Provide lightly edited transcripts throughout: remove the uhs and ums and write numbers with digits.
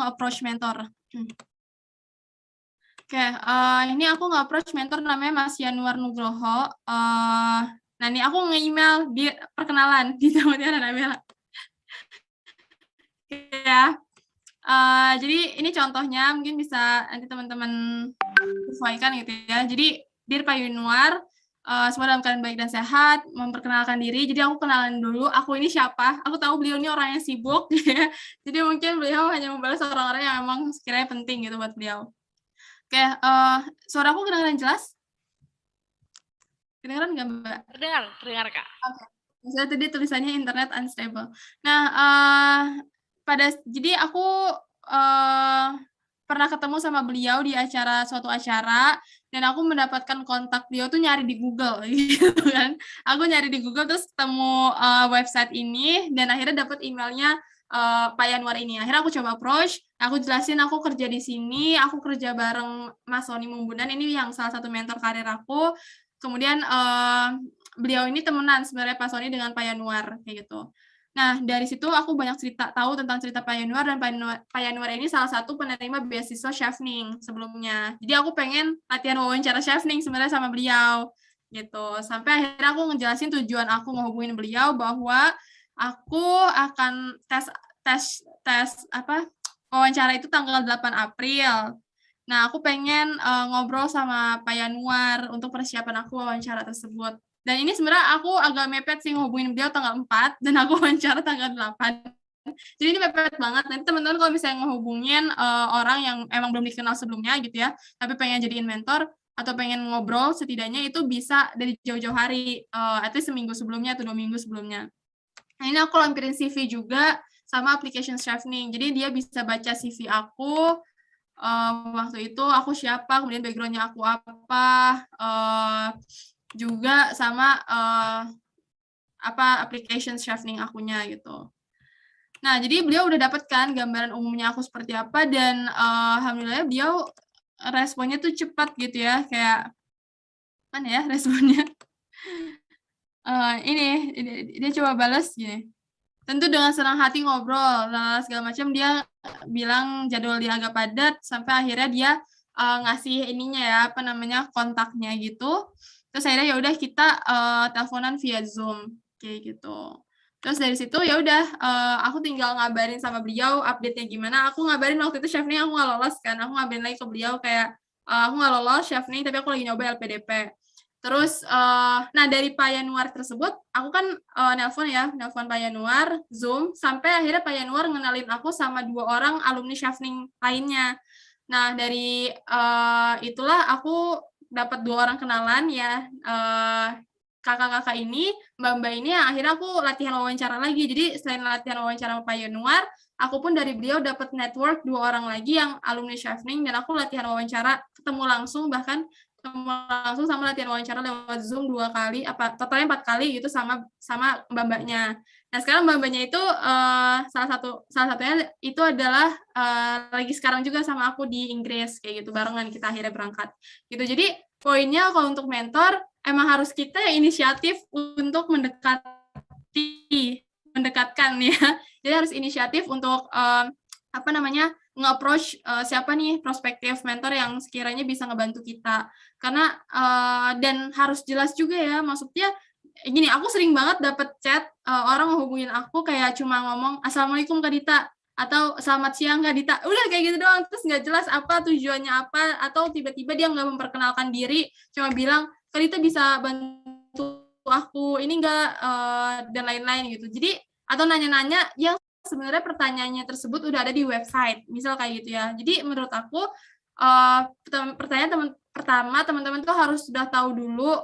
nge-approach mentor. Oke, ini aku nge-approach mentor namanya Mas Yanuar Nugroho. Nah, ini aku nge-email di perkenalan di Mutiara Nabila. Ya, jadi ini contohnya mungkin bisa nanti teman-teman sesuaikan gitu ya. Jadi Dear Pak Yanuar, semua dalam keadaan baik dan sehat, memperkenalkan diri. Jadi aku kenalan dulu, aku ini siapa. Aku tahu beliau ini orang yang sibuk, ya. Jadi mungkin beliau hanya membalas orang-orang yang memang sekiranya penting gitu buat beliau. Oke, suara aku kedengaran jelas? Kedengaran nggak, Mbak? Terdengar, Kak. Oke. Misalnya tadi tulisannya internet unstable. Nah, jadi aku pernah ketemu sama beliau di suatu acara, dan aku mendapatkan kontak beliau tuh nyari di Google, gitu kan. Aku nyari di Google terus ketemu website ini, dan akhirnya dapat emailnya Pak Yanuar ini. Akhirnya aku coba approach, aku jelasin aku kerja di sini, aku kerja bareng Mas Sony Mumbunan, ini yang salah satu mentor karir aku. Kemudian beliau ini temenan sebenarnya Pak Sony dengan Pak Yanuar, kayak gitu. Nah, dari situ aku banyak tahu tentang cerita Pak Yanuar, dan Pak Yanuar ini salah satu penerima beasiswa Chevening sebelumnya. Jadi aku pengen latihan wawancara Chevening sebenarnya sama beliau, gitu. Sampai akhirnya aku ngejelasin tujuan aku ngehubungin beliau bahwa aku akan tes wawancara itu tanggal 8 April. Nah, aku pengen ngobrol sama Pak Yanuar untuk persiapan aku wawancara tersebut. Dan ini sebenarnya aku agak mepet sih ngehubungin beliau tanggal 4, dan aku wawancara tanggal 8. Jadi ini mepet banget. Nanti teman-teman kalau misalnya ngehubungin orang yang emang belum dikenal sebelumnya gitu ya, tapi pengen jadiin mentor atau pengen ngobrol, setidaknya itu bisa dari jauh-jauh hari, at least seminggu sebelumnya atau 2 minggu sebelumnya. Nah, ini aku lampirin CV juga sama application Chevening. Jadi dia bisa baca CV aku, waktu itu aku siapa, kemudian background-nya aku apa, juga sama application Chevening akunya gitu. Nah, jadi beliau udah dapat kan gambaran umumnya aku seperti apa, dan alhamdulillah beliau responnya tuh cepat gitu ya, kayak mana ya responnya? Ini dia coba balas gini. Tentu dengan senang hati ngobrol, segala macam. Dia bilang jadwal dia agak padat, sampai akhirnya dia ngasih ininya ya, kontaknya gitu. Terus akhirnya ya udah kita teleponan via Zoom kayak gitu. Terus dari situ ya udah aku tinggal ngabarin sama beliau update-nya gimana. Aku ngabarin waktu itu Chevening aku nggak lolos kan. Aku ngabarin lagi ke beliau kayak aku nggak lolos Chevening, tapi aku lagi nyoba LPDP. Terus, nah dari Pak Yanuar tersebut, aku kan nelpon Pak Yanuar, Zoom, sampai akhirnya Pak Yanuar ngenalin aku sama 2 orang alumni Chevening lainnya. Nah, dari itulah aku dapat 2 orang kenalan ya, kakak-kakak ini, mbak-mbak ini, yang akhirnya aku latihan wawancara lagi. Jadi selain latihan wawancara sama Pak Yanuar, aku pun dari beliau dapat network 2 orang lagi yang alumni Chevening, dan aku latihan wawancara ketemu langsung, bahkan sama latihan wawancara lewat Zoom 2 kali, totalnya 4 kali gitu sama mbak-mbaknya. Nah, sekarang mbak-mbaknya itu salah satunya itu adalah lagi sekarang juga sama aku di Inggris kayak gitu, barengan kita akhirnya berangkat. Gitu. Jadi poinnya kalau untuk mentor emang harus kita yang inisiatif untuk mendekatkan ya. Jadi harus inisiatif untuk nge-approach siapa nih prospektif mentor yang sekiranya bisa ngebantu kita. Karena dan harus jelas juga ya, maksudnya gini, aku sering banget dapet chat orang ngehubungin aku kayak cuma ngomong Assalamualaikum Kak Dita, atau selamat siang Kak Dita, udah kayak gitu doang, terus nggak jelas apa tujuannya apa, atau tiba-tiba dia nggak memperkenalkan diri, cuma bilang Kak Dita bisa bantu aku ini nggak, dan lain-lain gitu. Jadi atau nanya-nanya yang sebenarnya pertanyaannya tersebut udah ada di website, misal kayak gitu ya. Jadi menurut aku pertanyaan pertama teman-teman tuh harus sudah tahu dulu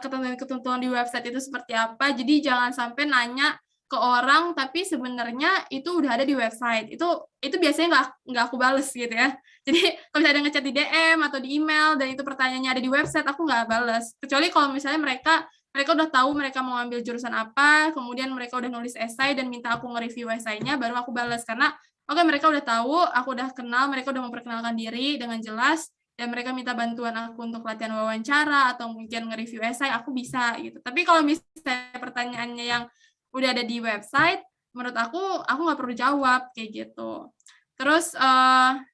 ketentuan-ketentuan di website itu seperti apa. Jadi jangan sampai nanya ke orang tapi sebenarnya itu udah ada di website. Itu biasanya nggak aku bales gitu ya. Jadi kalau misalnya ada ngechat di DM atau di email dan itu pertanyaannya ada di website, aku nggak bales. Kecuali kalau misalnya mereka udah tahu mereka mau ambil jurusan apa, kemudian mereka udah nulis esai dan minta aku nge-review esainya, baru aku balas. Karena oke, mereka udah tahu, aku udah kenal, mereka udah memperkenalkan diri dengan jelas, dan mereka minta bantuan aku untuk latihan wawancara atau mungkin nge-review esai, aku bisa gitu. Tapi kalau misalnya pertanyaannya yang udah ada di website, menurut aku nggak perlu jawab kayak gitu. Terus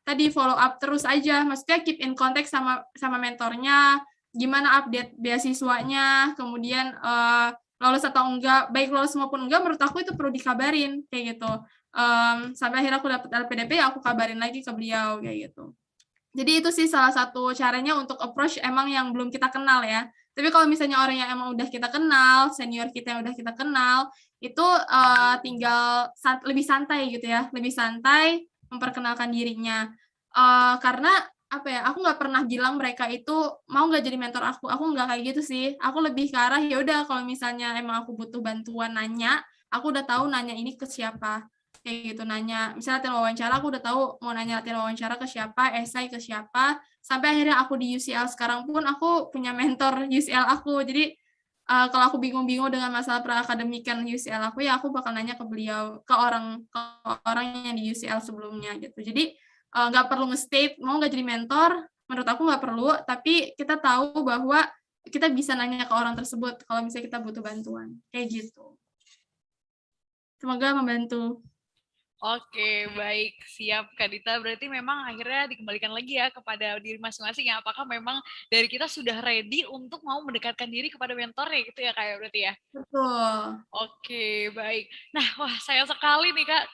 tadi follow up terus aja, maksudnya keep in contact sama mentornya, gimana update beasiswanya, kemudian lolos atau enggak, baik lolos maupun enggak, menurut aku itu perlu dikabarin kayak gitu. Sampai akhirnya aku dapat LPDP, ya aku kabarin lagi ke beliau kayak gitu. Jadi itu sih salah satu caranya untuk approach emang yang belum kita kenal ya. Tapi kalau misalnya orang yang emang udah kita kenal, senior kita yang udah kita kenal, itu tinggal lebih santai gitu ya, lebih santai memperkenalkan dirinya. Karena apa ya, aku nggak pernah bilang mereka itu mau nggak jadi mentor aku nggak kayak gitu sih. Aku lebih ke arah ya udah kalau misalnya emang aku butuh bantuan nanya, aku udah tahu nanya ini ke siapa. Kayak gitu, nanya misalnya latihan wawancara, aku udah tahu mau nanya latihan wawancara ke siapa, esai ke siapa, sampai akhirnya aku di UCL sekarang pun aku punya mentor UCL aku. Jadi kalau aku bingung-bingung dengan masalah perakademikan UCL aku, ya aku bakal nanya ke beliau, ke orang yang di UCL sebelumnya gitu. Jadi nggak perlu nge-state mau nggak jadi mentor, menurut aku nggak perlu, tapi kita tahu bahwa kita bisa nanya ke orang tersebut kalau misalnya kita butuh bantuan, kayak gitu. Semoga membantu. Oke, baik. Siap, Kak Dita. Berarti memang akhirnya dikembalikan lagi ya kepada diri masing-masing ya. Apakah memang dari kita sudah ready untuk mau mendekatkan diri kepada mentornya gitu ya, Kak, ya, berarti ya? Betul. Oke, baik. Nah, wah sayang sekali nih, Kak,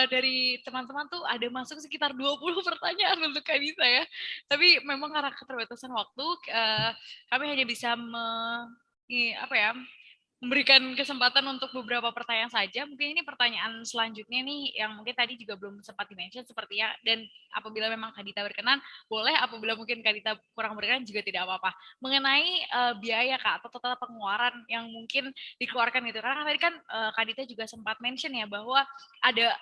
dari teman-teman tuh ada masuk sekitar 20 pertanyaan untuk Kak Dita ya. Tapi memang karena keterbatasan waktu, kami hanya bisa apa ya, memberikan kesempatan untuk beberapa pertanyaan saja. Mungkin ini pertanyaan selanjutnya nih yang mungkin tadi juga belum sempat di-mention sepertinya, dan apabila memang Kak Dita berkenan, boleh, apabila mungkin Kak Dita kurang berkenan juga tidak apa-apa. Mengenai biaya Kak, atau total pengeluaran yang mungkin dikeluarkan gitu. Karena tadi kan Kak Dita juga sempat mention ya bahwa ada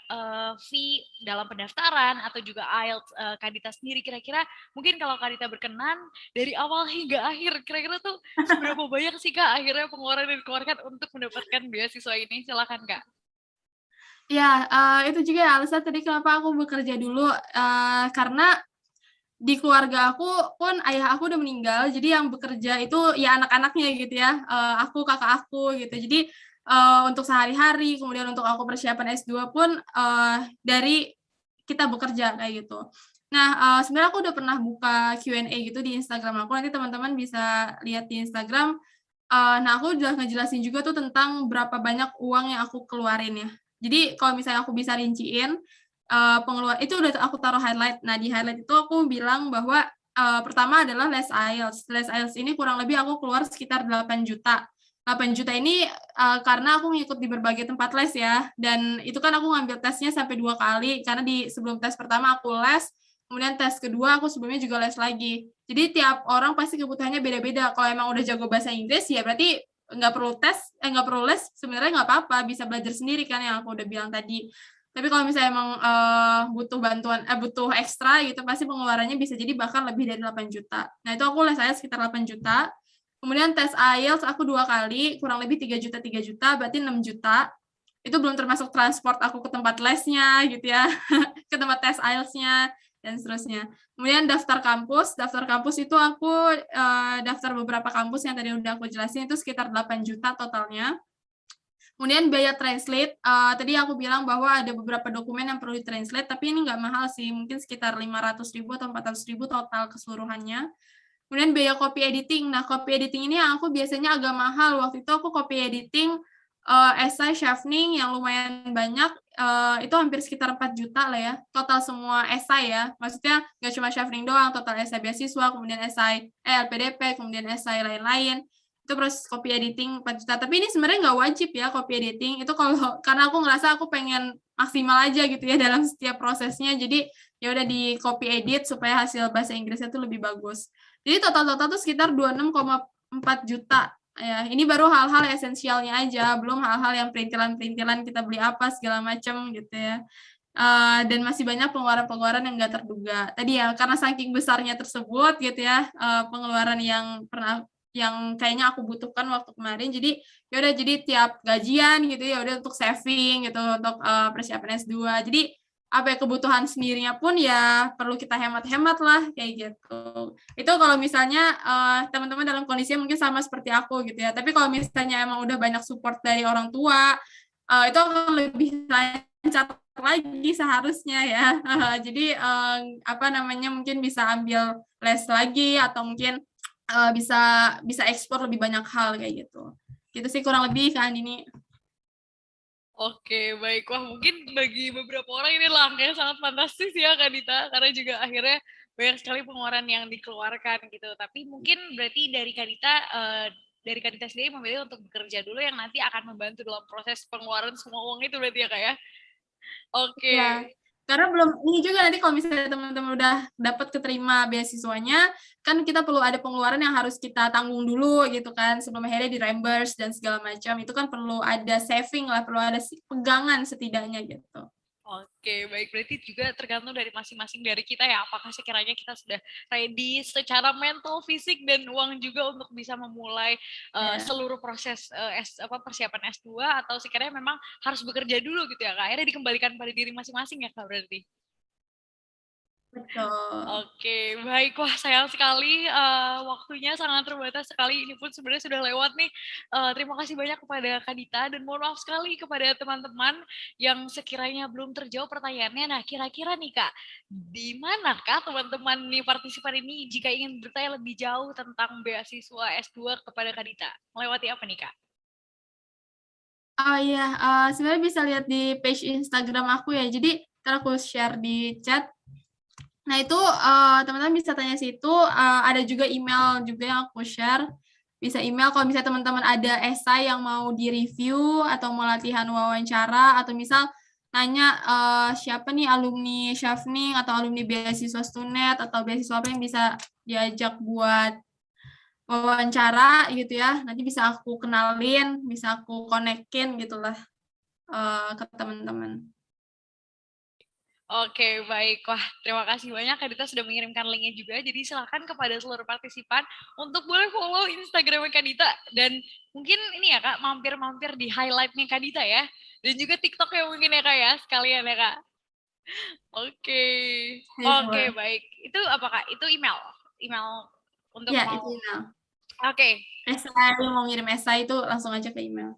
fee dalam pendaftaran atau juga IELTS Kak Dita sendiri. Kira-kira mungkin kalau Kak Dita berkenan dari awal hingga akhir, kira-kira tuh seberapa banyak sih Kak akhirnya pengeluaran yang dikeluarkan untuk mendapatkan beasiswa ini? Silakan Kak. Ya, itu juga ya alasan tadi kenapa aku bekerja dulu, karena di keluarga aku pun ayah aku udah meninggal, jadi yang bekerja itu ya anak-anaknya gitu ya, aku, kakak aku gitu. Jadi, untuk sehari-hari, kemudian untuk aku persiapan S2 pun, dari kita bekerja kayak gitu. Nah, sebenarnya aku udah pernah buka Q&A gitu di Instagram aku, nanti teman-teman bisa lihat di Instagram. Nah, aku udah ngejelasin juga tuh tentang berapa banyak uang yang aku keluarin ya. Jadi kalau misalnya aku bisa rinciin, itu udah aku taruh highlight. Nah, di highlight itu aku bilang bahwa, pertama adalah les IELTS. Les IELTS ini kurang lebih aku keluar sekitar 8 juta. 8 juta ini, karena aku ngikut di berbagai tempat les ya, dan itu kan aku ngambil tesnya sampai 2 kali, karena sebelum tes pertama aku les, kemudian tes kedua aku sebelumnya juga les lagi. Jadi tiap orang pasti kebutuhannya beda-beda. Kalau emang udah jago bahasa Inggris ya berarti nggak perlu nggak perlu les, sebenarnya nggak apa-apa, bisa belajar sendiri kan yang aku udah bilang tadi. Tapi kalau misalnya emang butuh bantuan, butuh ekstra gitu, pasti pengeluarannya bisa jadi bahkan lebih dari 8 juta. Nah itu aku les saya sekitar 8 juta. Kemudian tes IELTS aku 2 kali, kurang lebih 3 juta, berarti 6 juta. Itu belum termasuk transport aku ke tempat lesnya gitu ya, ke tempat tes IELTS-nya, dan seterusnya. Kemudian daftar kampus itu aku daftar beberapa kampus yang tadi udah aku jelasin, itu sekitar 8 juta totalnya. Kemudian biaya translate, tadi aku bilang bahwa ada beberapa dokumen yang perlu di-translate, tapi ini nggak mahal sih, mungkin sekitar 500.000 atau 400.000 total keseluruhannya. Kemudian biaya copy editing. Nah, copy editing ini yang aku biasanya agak mahal. Waktu itu aku copy editing esai Chevening yang lumayan banyak, itu hampir sekitar 4 juta lah ya, total semua esai ya. Maksudnya nggak cuma Chevening doang, total esai beasiswa, kemudian esai LPDP, kemudian esai lain-lain. Itu proses copy editing 4 juta. Tapi ini sebenarnya nggak wajib ya copy editing. Itu karena aku ngerasa aku pengen maksimal aja gitu ya dalam setiap prosesnya. Jadi ya udah di copy edit supaya hasil bahasa Inggrisnya tuh lebih bagus. Jadi total-total tuh sekitar 26,4 juta. Ya, ini baru hal-hal esensialnya aja, belum hal-hal yang perintilan-perintilan kita beli apa segala macam gitu ya. Dan masih banyak pengeluaran-pengeluaran yang nggak terduga. Tadi ya karena saking besarnya tersebut gitu ya, pengeluaran yang kayaknya aku butuhkan waktu kemarin. Jadi ya udah, jadi tiap gajian gitu ya udah untuk saving gitu, untuk persiapan S2. Jadi apa ya, kebutuhan sendirinya pun ya perlu kita hemat-hemat lah kayak gitu. Itu kalau misalnya teman-teman dalam kondisi mungkin sama seperti aku gitu ya. Tapi kalau misalnya emang udah banyak support dari orang tua, itu akan lebih lancar lagi seharusnya ya. Jadi apa namanya mungkin bisa ambil les lagi atau mungkin bisa ekspor lebih banyak hal kayak gitu. Gitu sih kurang lebih Kak Andini. Oke, baik. Wah, mungkin bagi beberapa orang ini langkah yang sangat fantastis ya, Kak Dita, karena juga akhirnya banyak sekali pengeluaran yang dikeluarkan gitu. Tapi mungkin berarti dari Kak Dita sendiri memilih untuk bekerja dulu yang nanti akan membantu dalam proses pengeluaran semua uang itu berarti ya, Kak ya? Oke. Ya, karena belum ini juga nanti kalau misalnya teman-teman udah dapat keterima beasiswanya, kan kita perlu ada pengeluaran yang harus kita tanggung dulu gitu kan sebelum akhirnya di reimburse dan segala macam. Itu kan perlu ada saving lah, perlu ada pegangan setidaknya gitu. Oke, baik. Berarti juga tergantung dari masing-masing dari kita ya, apakah sekiranya kita sudah ready secara mental, fisik, dan uang juga untuk bisa memulai Ya, seluruh proses persiapan S2 atau sekiranya memang harus bekerja dulu gitu ya, Kak. Akhirnya dikembalikan pada diri masing-masing ya, Kak, berarti. betul. Oke, baik. Wah, sayang sekali waktunya sangat terbatas sekali. Ini pun sebenarnya sudah lewat nih. Terima kasih banyak kepada Kak Dita dan mohon maaf sekali kepada teman-teman yang sekiranya belum terjawab pertanyaannya. Nah, kira-kira nih Kak, di manakah teman-teman nih partisipan ini jika ingin bertanya lebih jauh tentang beasiswa S2 kepada Kak Dita? Melewati apa nih Kak? Oh iya, sebenarnya bisa lihat di page Instagram aku ya. Jadi ntar aku share di chat. Nah itu teman-teman bisa tanya situ. Ada juga email juga yang aku share. Bisa email kalau misalnya teman-teman ada esai yang mau di-review atau mau latihan wawancara atau misal nanya siapa nih alumni Shafning atau alumni beasiswa Stunet atau beasiswa apa yang bisa diajak buat wawancara gitu ya. Nanti bisa aku kenalin, bisa aku konekin gitulah ke teman-teman. Oke, baik. Wah, terima kasih banyak Kak Dita sudah mengirimkan linknya juga. Jadi silahkan kepada seluruh partisipan untuk boleh follow Instagram Kak Dita. Dan mungkin ini ya Kak, mampir-mampir di highlight-nya Kak Dita ya. Dan juga TikTok ya mungkin ya Kak ya, sekalian ya Kak. Oke. Ya, Oke, boleh. baik. Itu apa Kak? Itu email. Email untuk Ya, itu mau. email. Oke. Esai, mau ngirim esai itu langsung aja ke email.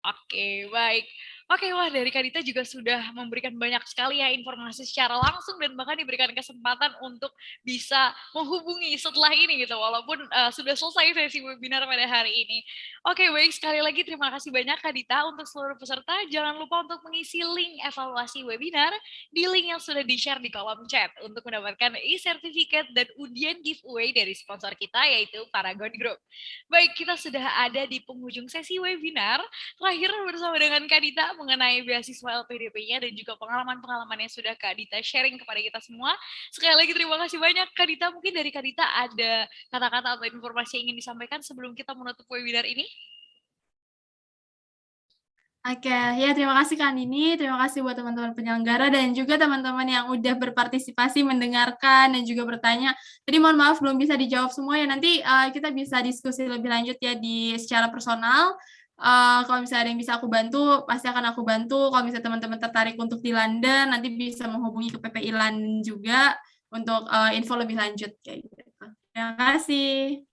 Oke, baik. Oke, wah dari Kak Dita juga sudah memberikan banyak sekali ya informasi secara langsung dan bahkan diberikan kesempatan untuk bisa menghubungi setelah ini gitu, walaupun sudah selesai sesi webinar pada hari ini. Oke, baik. Sekali lagi terima kasih banyak Kak Dita untuk seluruh peserta. Jangan lupa untuk mengisi link evaluasi webinar di link yang sudah di-share di kolom chat untuk mendapatkan e-certificate dan undian giveaway dari sponsor kita yaitu Paragon Group. Baik, kita sudah ada di penghujung sesi webinar. Terakhir bersama dengan Kak Dita mengenai beasiswa LPDP-nya dan juga pengalaman-pengalaman yang sudah Kak Dita sharing kepada kita semua. Sekali lagi terima kasih banyak Kak Dita. Mungkin dari Kak Dita ada kata-kata atau informasi yang ingin disampaikan sebelum kita menutup webinar ini? Oke, ya terima kasih Kak Andini, terima kasih buat teman-teman penyelenggara dan juga teman-teman yang udah berpartisipasi mendengarkan dan juga bertanya. Jadi mohon maaf belum bisa dijawab semua ya, nanti kita bisa diskusi lebih lanjut ya di secara personal. Kalau misalnya ada yang bisa aku bantu, pasti akan aku bantu. Kalau misalnya teman-teman tertarik untuk di London, nanti bisa menghubungi ke PPI London juga untuk info lebih lanjut kayak gitu. Terima kasih.